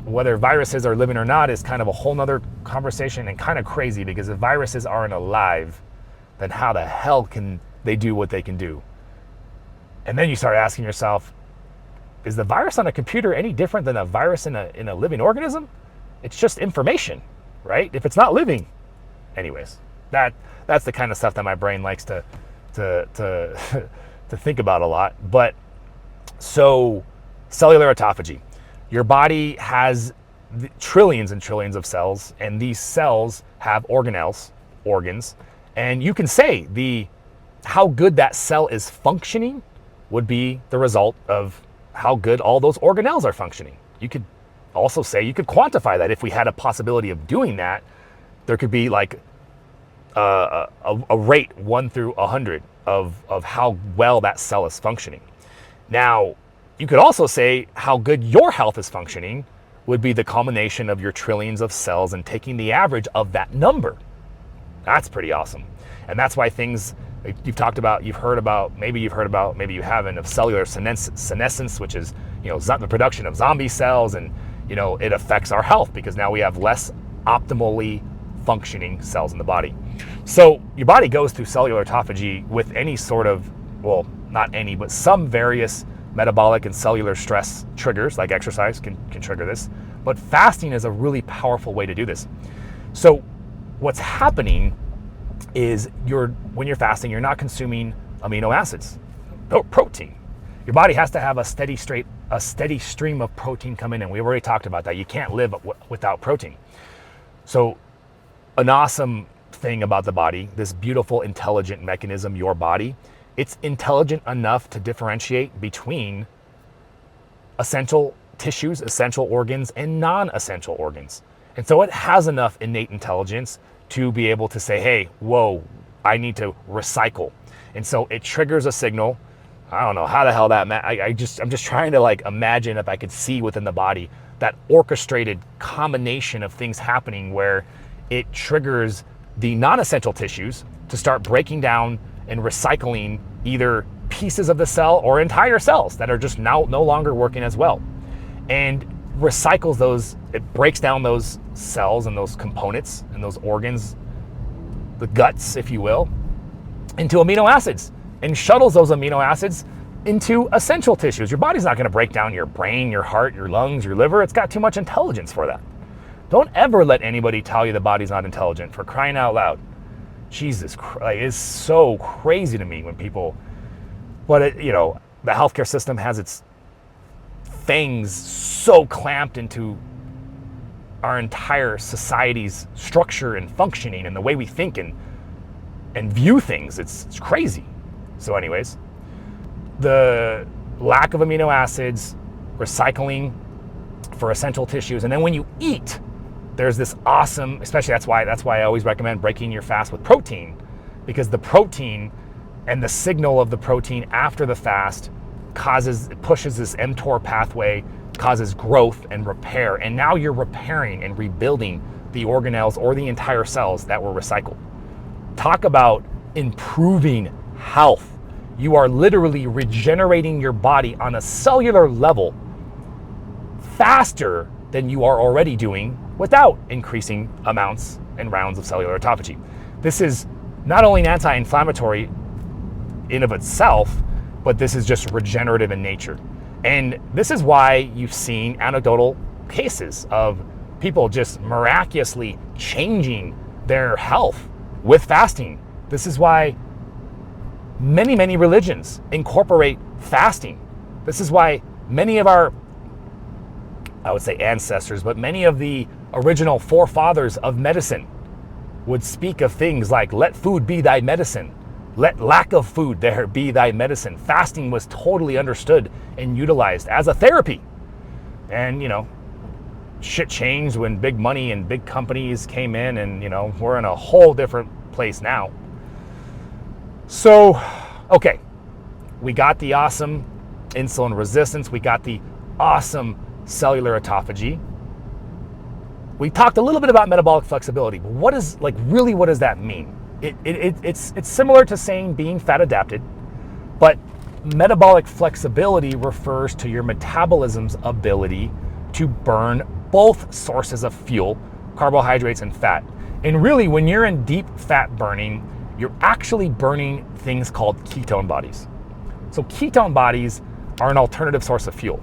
whether viruses are living or not is kind of a whole nother conversation and kind of crazy, because if viruses aren't alive, then how the hell can they do what they can do? And then you start asking yourself, is the virus on a computer any different than a virus in a living organism? It's just information, right? If it's not living. Anyways, that's the kind of stuff that my brain likes to think about a lot. But so cellular autophagy. Your body has trillions and trillions of cells, and these cells have organelles, organs, and you can say how good that cell is functioning would be the result of how good all those organelles are functioning. You could also say, you could quantify that. If we had a possibility of doing that, there could be like a rate 1 through 100 of how well that cell is functioning. Now, you could also say how good your health is functioning would be the culmination of your trillions of cells and taking the average of that number. That's pretty awesome. And that's why things you've talked about, you've heard about, maybe you haven't, of cellular senescence, which is, the production of zombie cells, and, it affects our health because now we have less optimally functioning cells in the body. So your body goes through cellular autophagy with any sort of, well, not any, but some various metabolic and cellular stress triggers, like exercise can trigger this. But fasting is a really powerful way to do this. So what's happening is when you're fasting, you're not consuming amino acids, protein. Your body has to have a steady stream of protein come in, and we've already talked about that. You can't live without protein. So an awesome thing about the body, this beautiful, intelligent mechanism, your body, it's intelligent enough to differentiate between essential tissues, essential organs, and non-essential organs. And so it has enough innate intelligence to be able to say, hey, whoa, I need to recycle. And so it triggers a signal. I don't know how the hell that, I'm just trying to like imagine if I could see within the body that orchestrated combination of things happening where it triggers the non-essential tissues to start breaking down and recycling either pieces of the cell or entire cells that are just now no longer working as well. And recycles those, it breaks down those cells and those components and those organs, the guts, if you will, into amino acids, and shuttles those amino acids into essential tissues. Your body's not gonna break down your brain, your heart, your lungs, your liver. It's got too much intelligence for that. Don't ever let anybody tell you the body's not intelligent, for crying out loud. Jesus Christ, it's so crazy to me when people, but the healthcare system has its fangs so clamped into our entire society's structure and functioning and the way we think and view things. It's crazy. So anyways, the lack of amino acids, recycling for essential tissues, and then when you eat, there's this awesome, especially that's why I always recommend breaking your fast with protein, because the protein and the signal of the protein after the fast pushes this mTOR pathway, causes growth and repair, and now you're repairing and rebuilding the organelles or the entire cells that were recycled. Talk about improving health. You are literally regenerating your body on a cellular level faster than you are already doing without increasing amounts and rounds of cellular autophagy. This is not only an anti-inflammatory in of itself, but this is just regenerative in nature. And this is why you've seen anecdotal cases of people just miraculously changing their health with fasting. This is why many, many religions incorporate fasting. This is why many of our, I would say ancestors, but many of the original forefathers of medicine would speak of things like, let food be thy medicine. Let lack of food there be thy medicine. Fasting was totally understood and utilized as a therapy. And, shit changed when big money and big companies came in, and, we're in a whole different place now. So, okay, we got the awesome insulin resistance. We got the awesome cellular autophagy. We talked a little bit about metabolic flexibility, but what does that mean? It's similar to saying being fat adapted, but metabolic flexibility refers to your metabolism's ability to burn both sources of fuel, carbohydrates and fat. And really, when you're in deep fat burning, you're actually burning things called ketone bodies. So ketone bodies are an alternative source of fuel.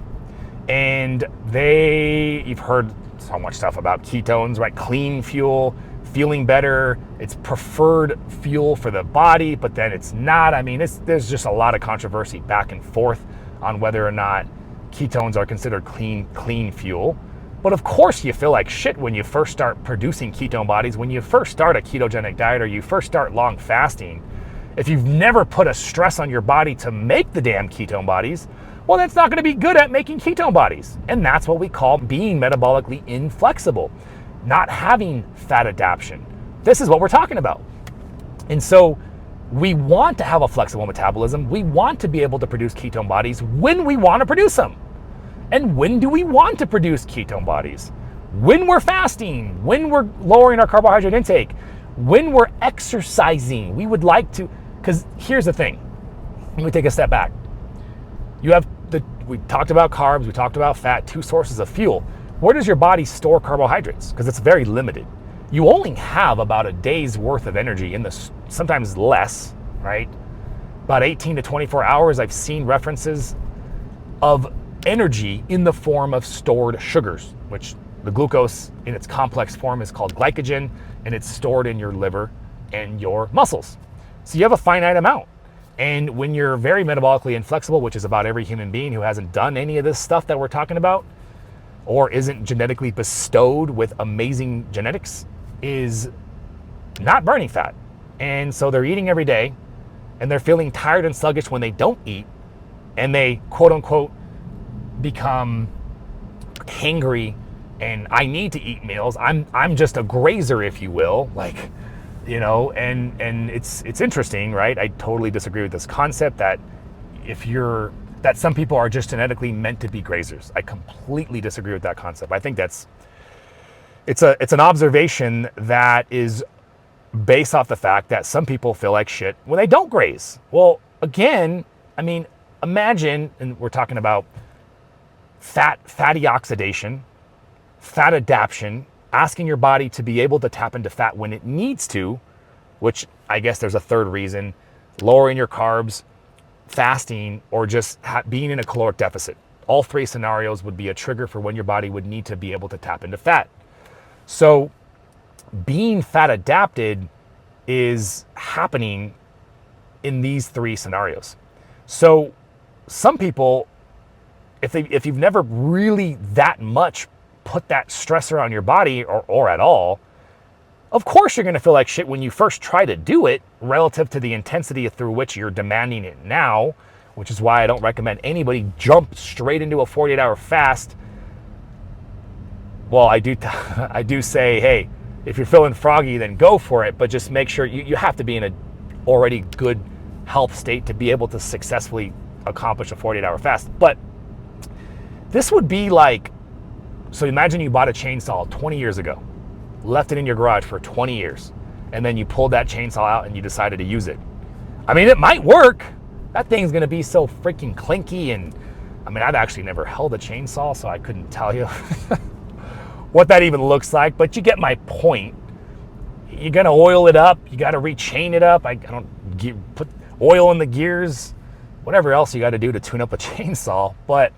And you've heard so much stuff about ketones, right? Clean fuel, feeling better, it's preferred fuel for the body, but then it's not. I mean, there's just a lot of controversy back and forth on whether or not ketones are considered clean fuel. But of course you feel like shit when you first start producing ketone bodies, when you first start a ketogenic diet or you first start long fasting. If you've never put a stress on your body to make the damn ketone bodies, well, that's not gonna be good at making ketone bodies. And that's what we call being metabolically inflexible, not having fat adaptation. This is what we're talking about. And so we want to have a flexible metabolism. We want to be able to produce ketone bodies when we want to produce them. And when do we want to produce ketone bodies? When we're fasting, when we're lowering our carbohydrate intake, when we're exercising. We would like to, because here's the thing. Let me take a step back. We talked about carbs, we talked about fat, two sources of fuel. Where does your body store carbohydrates? Because it's very limited. You only have about a day's worth of energy in this, sometimes less, right? About 18 to 24 hours, I've seen references of energy in the form of stored sugars, which the glucose in its complex form is called glycogen, and it's stored in your liver and your muscles. So you have a finite amount. And when you're very metabolically inflexible, which is about every human being who hasn't done any of this stuff that we're talking about, or isn't genetically bestowed with amazing genetics, is not burning fat. And so they're eating every day, and they're feeling tired and sluggish when they don't eat, and they quote unquote become hangry and I need to eat meals. I'm just a grazer, if you will, like, you know, and it's interesting, right? I totally disagree with this concept that that some people are just genetically meant to be grazers. I completely disagree with that concept. I think it's an observation that is based off the fact that some people feel like shit when they don't graze. Well, again, I mean, imagine, and we're talking about fatty oxidation, fat adaptation, asking your body to be able to tap into fat when it needs to, which I guess there's a third reason, lowering your carbs, fasting, or just being in a caloric deficit. All three scenarios would be a trigger for when your body would need to be able to tap into fat. So being fat adapted is happening in these three scenarios. So some people, if you've never really that much put that stressor on your body or at all, of course you're gonna feel like shit when you first try to do it relative to the intensity through which you're demanding it now, which is why I don't recommend anybody jump straight into a 48-hour fast. Well, I do say, hey, if you're feeling froggy, then go for it, but just make sure you have to be in a already good health state to be able to successfully accomplish a 48-hour fast. But this would be like, so imagine you bought a chainsaw 20 years ago, left it in your garage for 20 years, and then you pulled that chainsaw out and you decided to use it. I mean, it might work. That thing's gonna be so freaking clinky, and I mean, I've actually never held a chainsaw, so I couldn't tell you what that even looks like, but you get my point. You're gonna oil it up, you gotta rechain it up. I don't put oil in the gears, whatever else you gotta do to tune up a chainsaw, but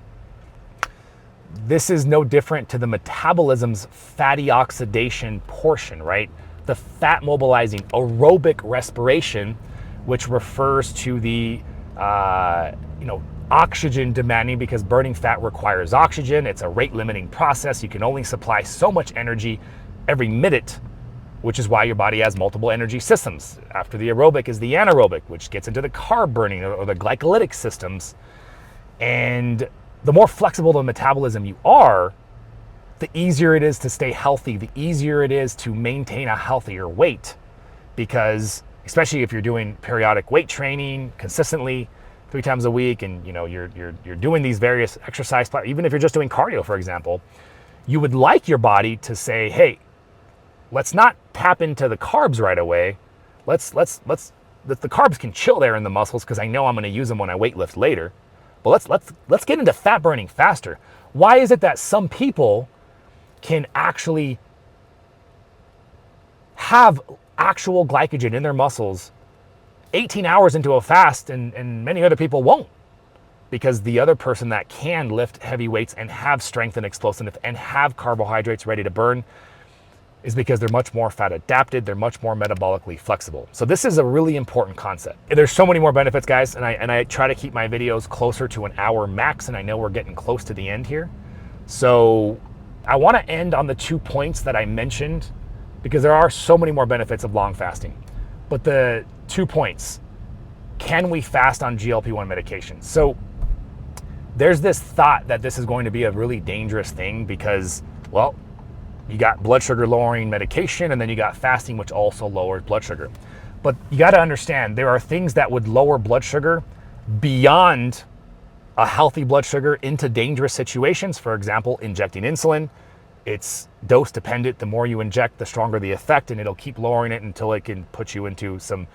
this is no different to the metabolism's fatty oxidation portion, right? The fat mobilizing aerobic respiration, which refers to the, oxygen demanding, because burning fat requires oxygen. It's a rate limiting process. You can only supply so much energy every minute, which is why your body has multiple energy systems. After the aerobic is the anaerobic, which gets into the carb burning or the glycolytic systems. And the more flexible the metabolism you are, the easier it is to stay healthy, the easier it is to maintain a healthier weight, because especially if you're doing periodic weight training consistently 3 times a week, and you're doing these various exercise, even if you're just doing cardio, for example, you would like your body to say, hey, let's not tap into the carbs right away. The carbs can chill there in the muscles because I know I'm going to use them when I weight lift later. But let's get into fat burning faster. Why is it that some people can actually have actual glycogen in their muscles 18 hours into a fast, and many other people won't? Because the other person that can lift heavy weights and have strength and explosiveness and have carbohydrates ready to burn is because they're much more fat adapted, they're much more metabolically flexible. So this is a really important concept. There's so many more benefits, guys, and I try to keep my videos closer to an hour max, and I know we're getting close to the end here. So I want to end on the 2 points that I mentioned, because there are so many more benefits of long fasting. But the 2 points: can we fast on GLP-1 medications? So there's this thought that this is going to be a really dangerous thing because, well, you got blood sugar lowering medication and then you got fasting, which also lowers blood sugar. But you got to understand, there are things that would lower blood sugar beyond a healthy blood sugar into dangerous situations. For example, injecting insulin. It's dose dependent. The more you inject, the stronger the effect, and it'll keep lowering it until it can put you into some,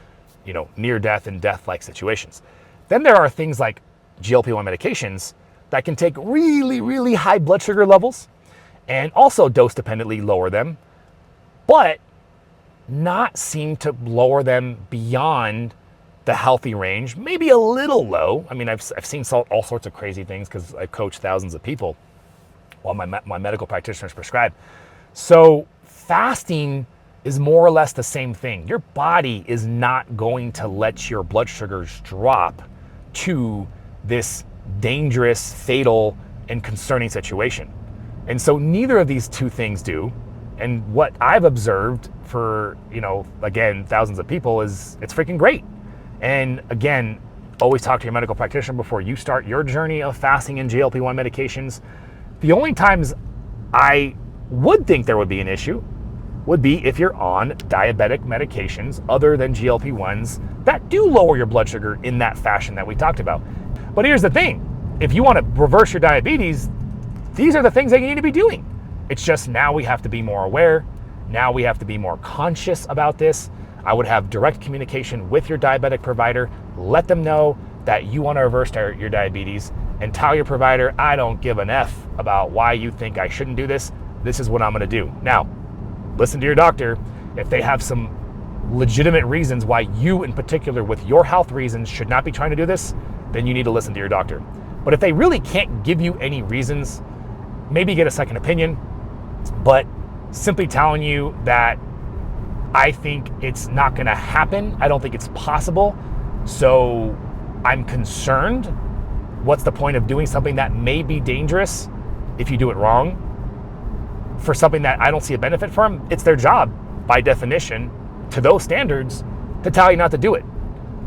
near death and death-like situations. Then there are things like GLP-1 medications that can take really, really high blood sugar levels and also dose dependently lower them, but not seem to lower them beyond the healthy range, maybe a little low. I mean, I've seen all sorts of crazy things because I've coached thousands of people while my medical practitioners prescribe. So fasting is more or less the same thing. Your body is not going to let your blood sugars drop to this dangerous, fatal, and concerning situation. And so neither of these two things do. And what I've observed for, again, thousands of people is it's freaking great. And again, always talk to your medical practitioner before you start your journey of fasting and GLP-1 medications. The only times I would think there would be an issue would be if you're on diabetic medications other than GLP-1s that do lower your blood sugar in that fashion that we talked about. But here's the thing. If you want to reverse your diabetes, these are the things that you need to be doing. It's just now we have to be more aware. Now we have to be more conscious about this. I would have direct communication with your diabetic provider. Let them know that you want to reverse your diabetes, and tell your provider, I don't give an F about why you think I shouldn't do this. This is what I'm going to do. Now, listen to your doctor. If they have some legitimate reasons why you in particular with your health reasons should not be trying to do this, then you need to listen to your doctor. But if they really can't give you any reasons, maybe get a second opinion. But simply telling you that I think it's not going to happen, I don't think it's possible, so I'm concerned. What's the point of doing something that may be dangerous if you do it wrong for something that I don't see a benefit from? It's their job, by definition, to those standards, to tell you not to do it.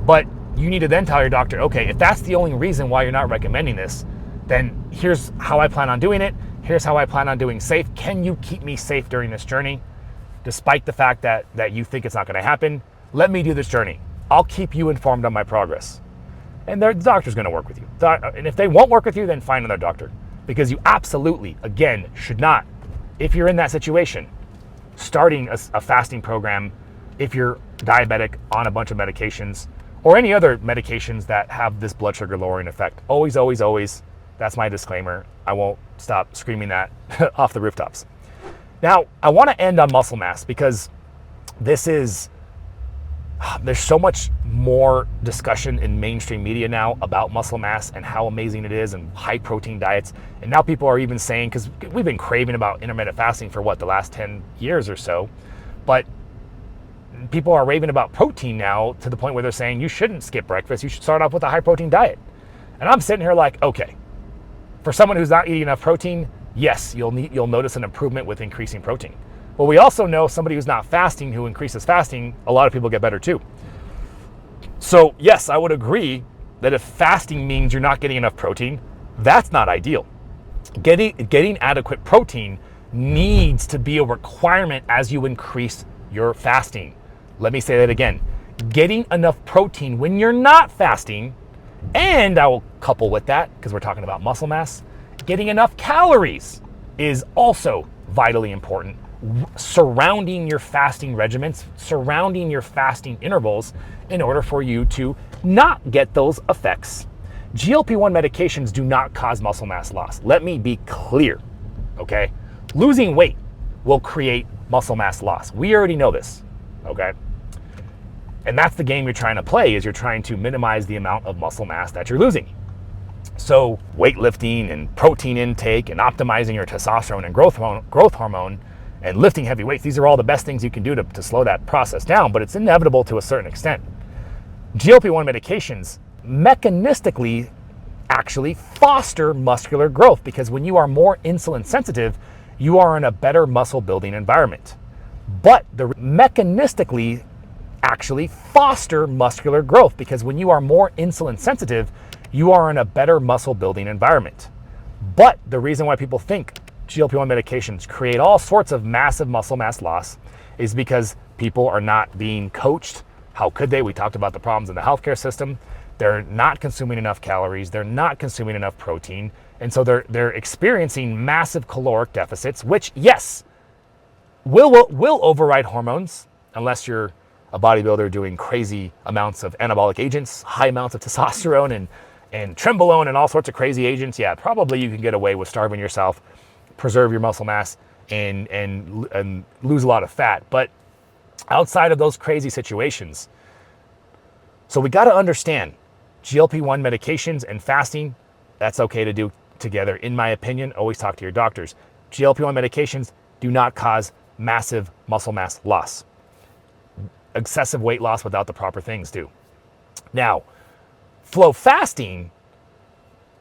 But you need to then tell your doctor, okay, if that's the only reason why you're not recommending this, then here's how I plan on doing it. Here's how I plan on doing safe. Can you keep me safe during this journey? Despite the fact that you think it's not going to happen, let me do this journey. I'll keep you informed on my progress. And the doctor's going to work with you. And if they won't work with you, then find another doctor. Because you absolutely, again, should not, if you're in that situation, starting a fasting program, if you're diabetic on a bunch of medications, or any other medications that have this blood sugar lowering effect. Always, always, always, that's my disclaimer. I won't stop screaming that off the rooftops. Now, I want to end on muscle mass because there's so much more discussion in mainstream media now about muscle mass and how amazing it is and high protein diets. And now people are even saying, because we've been craving about intermittent fasting for the last 10 years or so, but people are raving about protein now to the point where they're saying you shouldn't skip breakfast, you should start off with a high protein diet. And I'm sitting here like, okay, for someone who's not eating enough protein, yes, you'll notice an improvement with increasing protein. But we also know somebody who's not fasting, who increases fasting, a lot of people get better too. So yes, I would agree that if fasting means you're not getting enough protein, that's not ideal. Getting adequate protein needs to be a requirement as you increase your fasting. Let me say that again. Getting enough protein when you're not fasting, and I will couple with that, because we're talking about muscle mass, getting enough calories is also vitally important. Surrounding your fasting regimens, surrounding your fasting intervals in order for you to not get those effects. GLP-1 medications do not cause muscle mass loss. Let me be clear, okay? Losing weight will create muscle mass loss. We already know this, okay? And that's the game you're trying to play, is you're trying to minimize the amount of muscle mass that you're losing. So weightlifting and protein intake and optimizing your testosterone and growth hormone and lifting heavy weights, these are all the best things you can do to slow that process down, but it's inevitable to a certain extent. GLP-1 medications mechanistically actually foster muscular growth, because when you are more insulin sensitive, you are in a better muscle building environment. But the mechanistically actually foster muscular growth, because when you are more insulin sensitive, you are in a better muscle building environment. But the reason why people think GLP-1 medications create all sorts of massive muscle mass loss is because people are not being coached. How could they? We talked about the problems in the healthcare system. They're not consuming enough calories. They're not consuming enough protein. And so they're experiencing massive caloric deficits, which, yes, will override hormones unless you're a bodybuilder doing crazy amounts of anabolic agents, high amounts of testosterone and trenbolone and all sorts of crazy agents. Yeah, probably you can get away with starving yourself, preserve your muscle mass, and lose a lot of fat. But outside of those crazy situations, so we got to understand GLP-1 medications and fasting, that's okay to do together. In my opinion, always talk to your doctors. GLP-1 medications do not cause massive muscle mass loss. Excessive weight loss without the proper things do. Now, FLOA fasting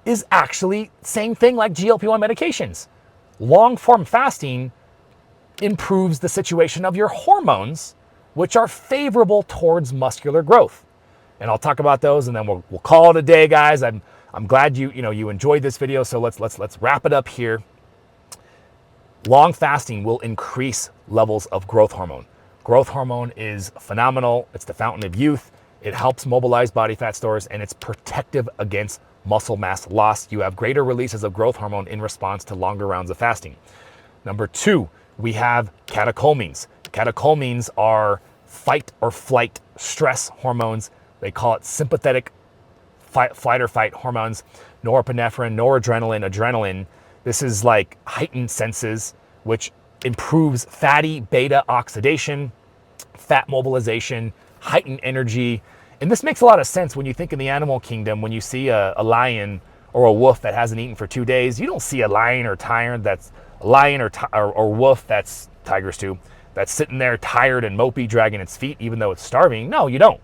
is actually same thing like GLP-1 medications. Long-form fasting improves the situation of your hormones, which are favorable towards muscular growth. And I'll talk about those, and then we'll call it a day, guys. I'm glad you enjoyed this video. So let's wrap it up here. Long fasting will increase levels of growth hormone. Growth hormone is phenomenal. It's the fountain of youth. It helps mobilize body fat stores, and it's protective against muscle mass loss. You have greater releases of growth hormone in response to longer rounds of fasting. Number 2, we have catecholamines. Catecholamines are fight or flight stress hormones. They call it sympathetic flight or fight hormones, norepinephrine, noradrenaline, adrenaline. This is like heightened senses, which improves fatty beta oxidation, fat mobilization, heightened energy. And this makes a lot of sense when you think in the animal kingdom. When you see a lion or a wolf that hasn't eaten for 2 days, you don't see a lion or wolf, that's tigers too, that's sitting there tired and mopey, dragging its feet, even though it's starving. No, you don't,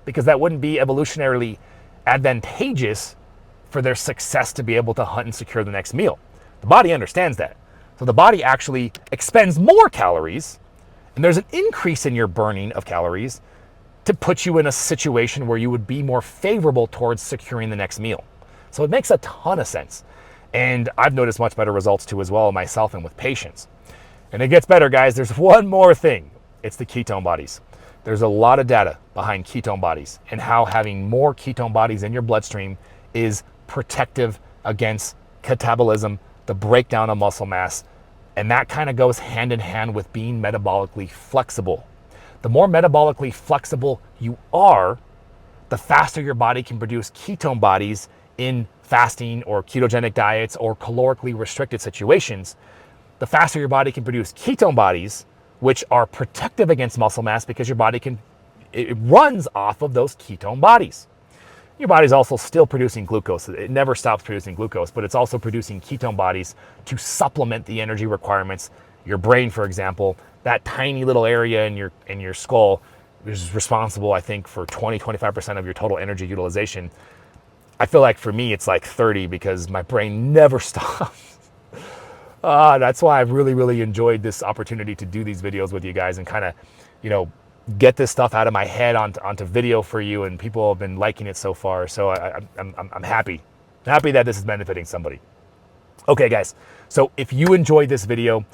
because that wouldn't be evolutionarily advantageous for their success to be able to hunt and secure the next meal. The body understands that. So the body actually expends more calories, and there's an increase in your burning of calories to put you in a situation where you would be more favorable towards securing the next meal. So it makes a ton of sense. And I've noticed much better results too as well, myself and with patients. And it gets better, guys. There's one more thing. It's the ketone bodies. There's a lot of data behind ketone bodies and how having more ketone bodies in your bloodstream is protective against catabolism, the breakdown of muscle mass. And that kind of goes hand in hand with being metabolically flexible. The more metabolically flexible you are, the faster your body can produce ketone bodies in fasting or ketogenic diets or calorically restricted situations. The faster your body can produce ketone bodies, which are protective against muscle mass because your body it runs off of those ketone bodies. Your body's also still producing glucose. It never stops producing glucose, but it's also producing ketone bodies to supplement the energy requirements. Your brain, for example, that tiny little area in your skull is responsible, I think, for 20-25% of your total energy utilization. I feel like for me, it's like 30 because my brain never stops. That's why I've really, really enjoyed this opportunity to do these videos with you guys and kind of, get this stuff out of my head onto video for you. And people have been liking it so far. So I'm happy that this is benefiting somebody. Okay, guys. So if you enjoyed this video,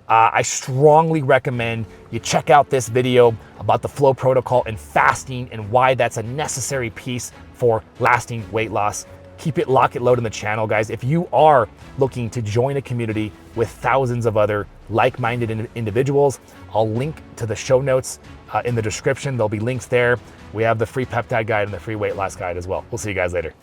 I strongly recommend you check out this video about the FLOA protocol and fasting and why that's a necessary piece for lasting weight loss. Keep it lock it load in the channel, guys. If you are looking to join a community with thousands of other like-minded individuals, I'll link to the show notes in the description. There'll be links there. We have the free peptide guide and the free weight loss guide as well. We'll see you guys later.